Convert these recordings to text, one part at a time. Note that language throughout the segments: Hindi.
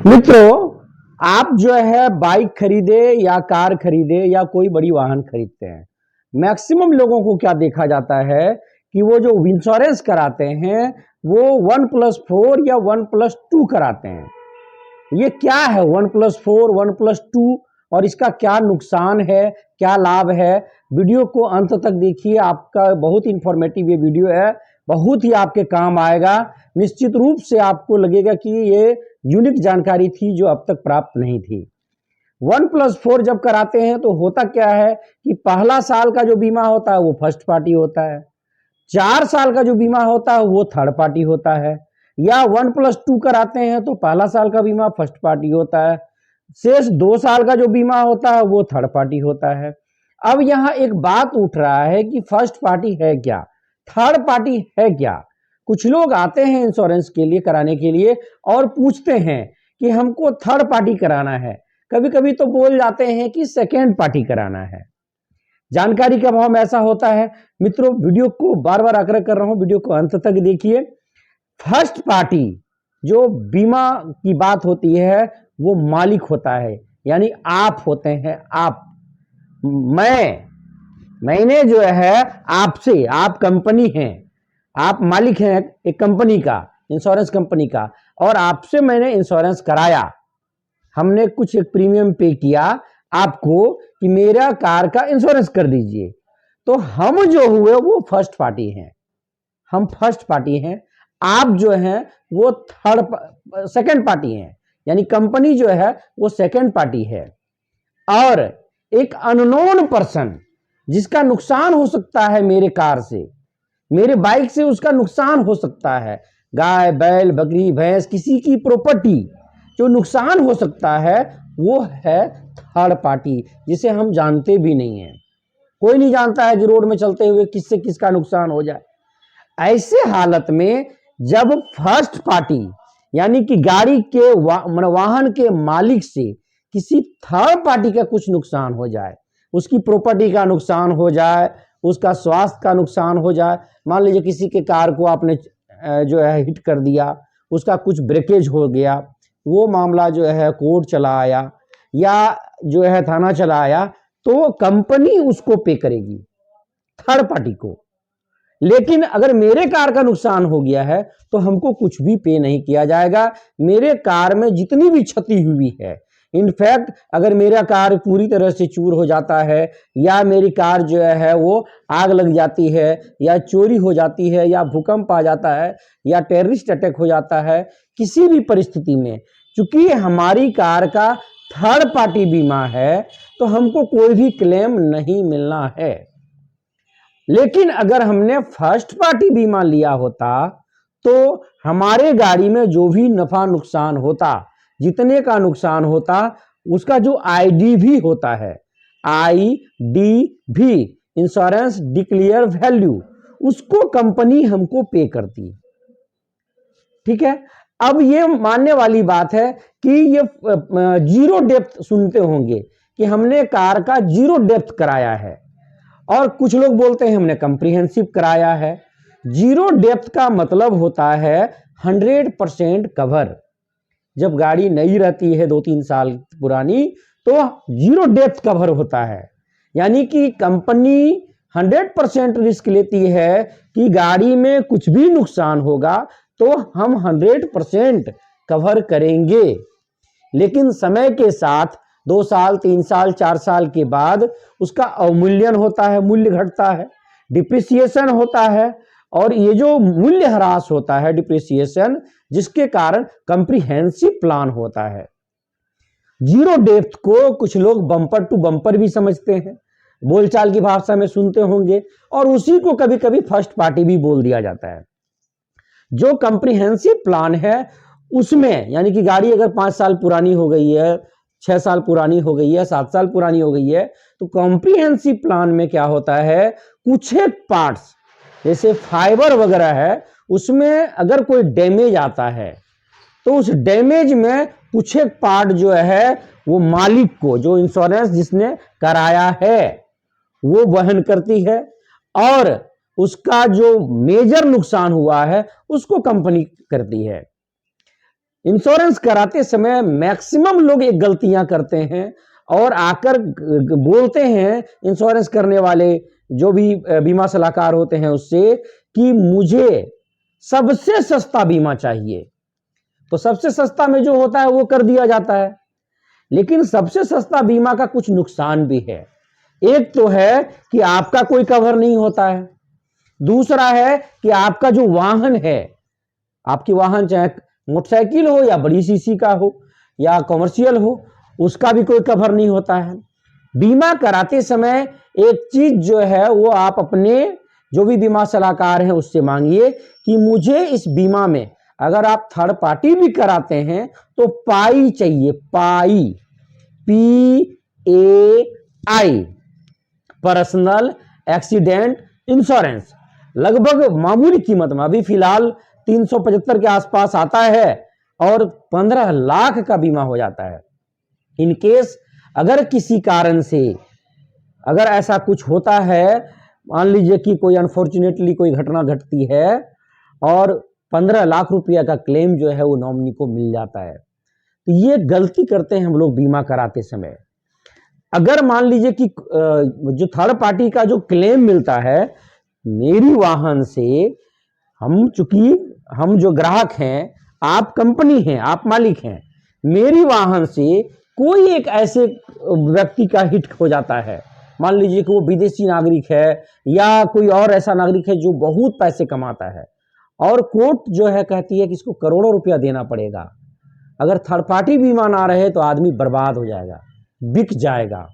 मित्रों, आप जो है बाइक खरीदे या कार खरीदे या कोई बड़ी वाहन खरीदते हैं, मैक्सिमम लोगों को क्या देखा जाता है कि वो जो इंश्योरेंस कराते हैं वो 1+4 या 1+2 कराते हैं। ये क्या है 1+4 1+2 और इसका क्या नुकसान है, क्या लाभ है? वीडियो को अंत तक देखिए, आपका बहुत इंफॉर्मेटिव ये वीडियो है, बहुत ही आपके काम आएगा। निश्चित रूप से आपको लगेगा कि ये यूनिक जानकारी थी जो अब तक प्राप्त नहीं थी। 1+4 जब कराते हैं तो होता क्या है कि पहला साल का जो बीमा होता है वो फर्स्ट पार्टी होता है, 4 साल का जो बीमा होता है वो थर्ड पार्टी होता है, या 1+2 कराते हैं तो पहला साल का बीमा फर्स्ट पार्टी होता है, शेष 2 साल का जो बीमा होता है वो थर्ड पार्टी होता है। अब यहाँ एक बात उठ रहा है कि फर्स्ट पार्टी है क्या, थर्ड पार्टी है क्या? कुछ लोग आते हैं इंश्योरेंस के लिए कराने के लिए और पूछते हैं कि हमको थर्ड पार्टी कराना है, कभी कभी तो बोल जाते हैं कि सेकेंड पार्टी कराना है। जानकारी का अभाव में ऐसा होता है। मित्रों, वीडियो को बार बार आग्रह कर रहा हूं, वीडियो को अंत तक देखिए। फर्स्ट पार्टी जो बीमा की बात होती है वो मालिक होता है, यानी आप होते हैं। मैंने जो है आपसे, आप कंपनी हैं, आप मालिक हैं एक कंपनी का, इंश्योरेंस कंपनी का, और आपसे मैंने इंश्योरेंस कराया। हमने कुछ एक प्रीमियम पे किया आपको कि मेरा कार का इंश्योरेंस कर दीजिए, तो हम जो हुए वो फर्स्ट पार्टी हैं, हम फर्स्ट पार्टी हैं। आप जो हैं वो सेकंड पार्टी हैं, यानी कंपनी जो है वो सेकंड पार्टी है। और एक अननोन पर्सन जिसका नुकसान हो सकता है मेरे कार से, मेरे बाइक से उसका नुकसान हो सकता है, गाय बैल बकरी भैंस किसी की प्रॉपर्टी जो नुकसान हो सकता है वो है थर्ड पार्टी, जिसे हम जानते भी नहीं है। कोई नहीं जानता है कि रोड में चलते हुए किससे किसका नुकसान हो जाए। ऐसे हालत में जब फर्स्ट पार्टी यानी कि गाड़ी के वाहन के मालिक से किसी थर्ड पार्टी का कुछ नुकसान हो जाए, उसकी प्रॉपर्टी का नुकसान हो जाए, उसका स्वास्थ्य का नुकसान हो जाए, मान लीजिए किसी के कार को आपने जो है हिट कर दिया, उसका कुछ ब्रेकेज हो गया, वो मामला जो है कोर्ट चला आया या जो है थाना चला आया, तो कंपनी उसको पे करेगी थर्ड पार्टी को। लेकिन अगर मेरे कार का नुकसान हो गया है तो हमको कुछ भी पे नहीं किया जाएगा। मेरे कार में जितनी भी क्षति हुई है, इनफैक्ट अगर मेरा कार पूरी तरह से चूर हो जाता है या मेरी कार जो है वो आग लग जाती है या चोरी हो जाती है या भूकंप आ जाता है या टेररिस्ट अटैक हो जाता है, किसी भी परिस्थिति में चूंकि हमारी कार का थर्ड पार्टी बीमा है तो हमको कोई भी क्लेम नहीं मिलना है। लेकिन अगर हमने फर्स्ट पार्टी बीमा लिया होता तो हमारे गाड़ी में जो भी नफा नुकसान होता, जितने का नुकसान होता, उसका जो आईडी भी होता है, IDV, इंश्योरेंस डिक्लेयर वैल्यू, उसको कंपनी हमको पे करती। ठीक है। अब ये मानने वाली बात है कि ये जीरो डेप्थ सुनते होंगे कि हमने कार का जीरो डेप्थ कराया है, और कुछ लोग बोलते हैं हमने कॉम्प्रिहेंसिव कराया है। जीरो डेप्थ का मतलब होता है 100% कवर। जब गाड़ी नई रहती है 2-3 साल पुरानी तो जीरो डेप्थ कवर होता है, यानी कि कंपनी 100% रिस्क लेती है कि गाड़ी में कुछ भी नुकसान होगा तो हम 100% कवर करेंगे। लेकिन समय के साथ 2 साल 3 साल 4 साल के बाद उसका अवमूल्यन होता है, मूल्य घटता है, डिप्रिसिएशन होता है, और ये जो मूल्य ह्रास होता है, डिप्रिसिएशन, जिसके कारण कॉम्प्रिहेंसिव प्लान होता है। जीरो डेप्थ को कुछ लोग बम्पर टू बम्पर भी समझते हैं, बोलचाल की भाषा में सुनते होंगे, और उसी को कभी कभी फर्स्ट पार्टी भी बोल दिया जाता है। जो कॉम्प्रिहेंसिव प्लान है उसमें, यानी कि गाड़ी अगर 5 साल पुरानी हो गई है, 6 साल पुरानी हो गई है, 7 साल पुरानी हो गई है, तो कॉम्प्रिहेंसिव प्लान में क्या होता है, कुछ एक पार्ट्स जैसे फाइबर वगैरह है, उसमें अगर कोई डैमेज आता है तो उस डैमेज में कुछ एक पार्ट जो है वो मालिक को, जो इंश्योरेंस जिसने कराया है, वो वहन करती है, और उसका जो मेजर नुकसान हुआ है उसको कंपनी करती है। इंश्योरेंस कराते समय मैक्सिमम लोग एक गलतियां करते हैं और आकर बोलते हैं इंश्योरेंस करने वाले जो भी बीमा सलाहकार होते हैं उससे कि मुझे सबसे सस्ता बीमा चाहिए। तो सबसे सस्ता में जो होता है वो कर दिया जाता है, लेकिन सबसे सस्ता बीमा का कुछ नुकसान भी है। एक तो है कि आपका कोई कवर नहीं होता है, दूसरा है कि आपका जो वाहन है, आपकी वाहन चाहे मोटरसाइकिल हो या बड़ी सीसी का हो या कमर्शियल हो, उसका भी कोई कवर नहीं होता है। बीमा कराते समय एक चीज जो है वो आप अपने जो भी बीमा सलाहकार हैं उससे मांगिए कि मुझे इस बीमा में, अगर आप थर्ड पार्टी भी कराते हैं तो पाई चाहिए, पाई, PAI, पर्सनल एक्सीडेंट इंश्योरेंस। लगभग मामूली कीमत में, अभी फिलहाल 375 के आसपास आता है और 15 लाख का बीमा हो जाता है। इनकेस अगर किसी कारण से अगर ऐसा कुछ होता है, मान लीजिए कि कोई अनफॉर्चुनेटली कोई घटना घटती है और 15 लाख रुपया का क्लेम जो है वो नॉमिनी को मिल जाता है। तो ये गलती करते हैं हम लोग बीमा कराते समय। अगर मान लीजिए कि जो थर्ड पार्टी का जो क्लेम मिलता है मेरी वाहन से, चूंकि हम जो ग्राहक हैं, आप कंपनी हैं, आप मालिक हैं, मेरी वाहन से कोई एक ऐसे व्यक्ति का हिट हो जाता है, मान लीजिए कि वो विदेशी नागरिक है या कोई और ऐसा नागरिक है जो बहुत पैसे कमाता है और कोर्ट जो है कहती है कि इसको करोड़ों रुपया देना पड़ेगा, अगर थर्ड पार्टी बीमा ना रहे तो आदमी बर्बाद हो जाएगा, बिक जाएगा।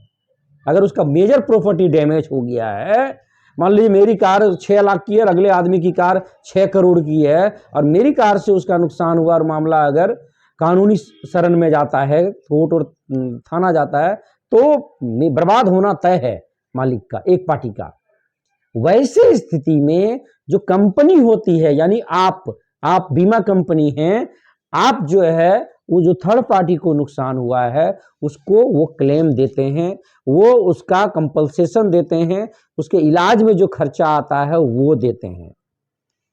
अगर उसका मेजर प्रॉपर्टी डैमेज हो गया है, मान लीजिए मेरी कार 6 लाख की है और अगले आदमी की कार 6 करोड़ की है और मेरी कार से उसका नुकसान हुआ और मामला अगर कानूनी शरण में जाता है, कोर्ट और थाना जाता है, तो बर्बाद होना तय है मालिक का, एक पार्टी का। वैसे स्थिति में जो कंपनी होती है, यानी आप बीमा कंपनी हैं, आप जो है वो जो थर्ड पार्टी को नुकसान हुआ है उसको वो क्लेम देते हैं, वो उसका कंपनसेशन देते हैं, उसके इलाज में जो खर्चा आता है वो देते हैं।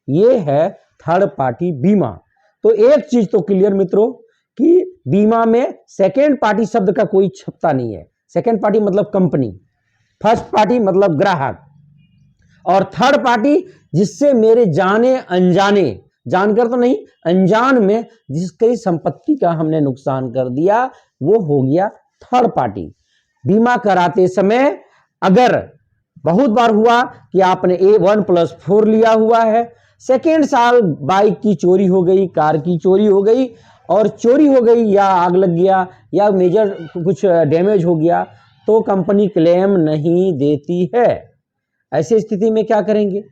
ये है थर्ड पार्टी बीमा। तो एक चीज तो क्लियर मित्रों कि बीमा में सेकेंड पार्टी शब्द का कोई छपता नहीं है। सेकेंड पार्टी मतलब कंपनी, फर्स्ट पार्टी मतलब ग्राहक, और थर्ड पार्टी जिससे मेरे जाने अनजाने, जानकर तो नहीं, अनजान में जिसकी संपत्ति का हमने नुकसान कर दिया वो हो गया थर्ड पार्टी। बीमा कराते समय अगर बहुत बार हुआ कि आपने A1+4 लिया हुआ है, सेकेंड साल बाइक की चोरी हो गई, कार की चोरी हो गई और चोरी हो गई या आग लग गया या मेजर कुछ डैमेज हो गया तो कंपनी क्लेम नहीं देती है। ऐसी स्थिति में क्या करेंगे?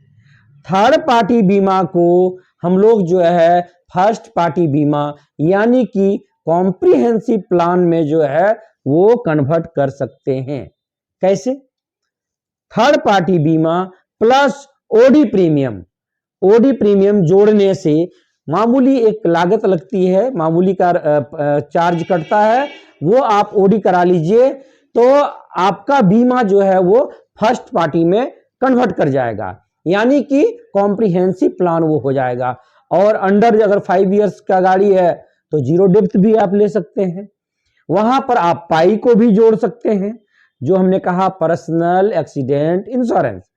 थर्ड पार्टी बीमा को हम लोग जो है फर्स्ट पार्टी बीमा यानी कि कॉम्प्रिहेंसिव प्लान में जो है वो कन्वर्ट कर सकते हैं। कैसे? थर्ड पार्टी बीमा plus OD premium, OD premium जोड़ने से मामूली एक लागत लगती है, मामूली का चार्ज कटता है, वो आप ओडी करा लीजिए तो आपका बीमा जो है वो फर्स्ट पार्टी में कन्वर्ट कर जाएगा, यानी कि कॉम्प्रिहेंसिव प्लान वो हो जाएगा। और अंडर अगर 5 इयर्स का गाड़ी है तो जीरो डेप्थ भी आप ले सकते हैं, वहां पर आप पाई को भी जोड़ सकते हैं, जो हमने कहा पर्सनल एक्सीडेंट इंश्योरेंस।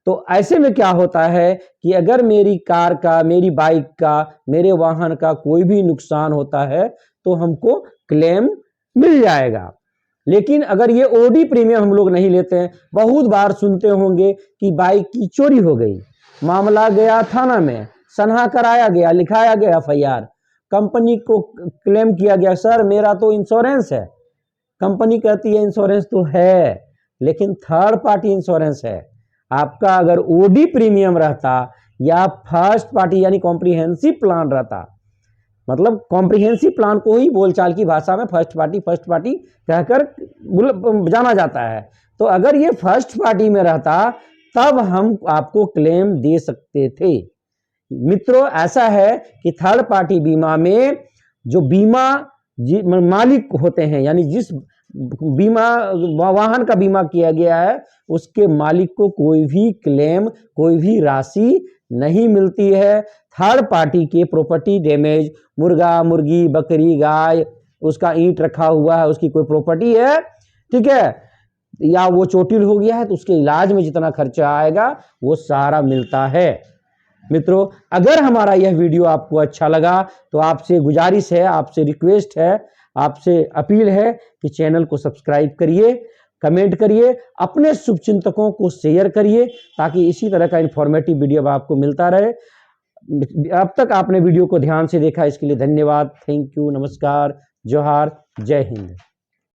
तो ऐसे में क्या होता है कि अगर मेरी कार का, मेरी बाइक का, मेरे वाहन का कोई भी नुकसान होता है तो हमको क्लेम मिल जाएगा। लेकिन अगर ये ओडी प्रीमियम हम लोग नहीं लेते हैं, बहुत बार सुनते होंगे कि बाइक की चोरी हो गई, मामला गया थाना में, सनहा कराया गया, लिखाया गया FIR, कंपनी को क्लेम किया गया सर मेरा तो इंश्योरेंस है, कंपनी कहती है इंश्योरेंस तो है लेकिन थर्ड पार्टी इंश्योरेंस है। आपका अगर ओडी प्रीमियम रहता या फर्स्ट पार्टी यानी कॉम्प्रिहेंसिव प्लान रहता, मतलब कॉम्प्रिहेंसिव प्लान को ही बोलचाल की भाषा में फर्स्ट पार्टी कहकर जाना जाता है, तो अगर ये फर्स्ट पार्टी में रहता तब हम आपको क्लेम दे सकते थे। मित्रों ऐसा है कि थर्ड पार्टी बीमा में जो बीमा मालिक होते हैं, यानी जिस बीमा वाहन का बीमा किया गया है उसके मालिक को कोई भी क्लेम, कोई भी राशि नहीं मिलती है। थर्ड पार्टी के प्रॉपर्टी डैमेज, मुर्गा, मुर्गी, बकरी, गाय, उसका ईंट रखा हुआ है, उसकी कोई प्रॉपर्टी है, ठीक है, या वो चोटिल हो गया है तो उसके इलाज में जितना खर्चा आएगा वो सारा मिलता है। मित्रों, अगर हमारा यह वीडियो आपको अच्छा लगा तो आपसे गुजारिश है, आपसे रिक्वेस्ट है, आपसे अपील है कि चैनल को सब्सक्राइब करिए, कमेंट करिए, अपने शुभचिंतकों को शेयर करिए, ताकि इसी तरह का इंफॉर्मेटिव वीडियो आपको मिलता रहे। अब तक आपने वीडियो को ध्यान से देखा, इसके लिए धन्यवाद। थैंक यू, नमस्कार, जोहार, जय हिंद।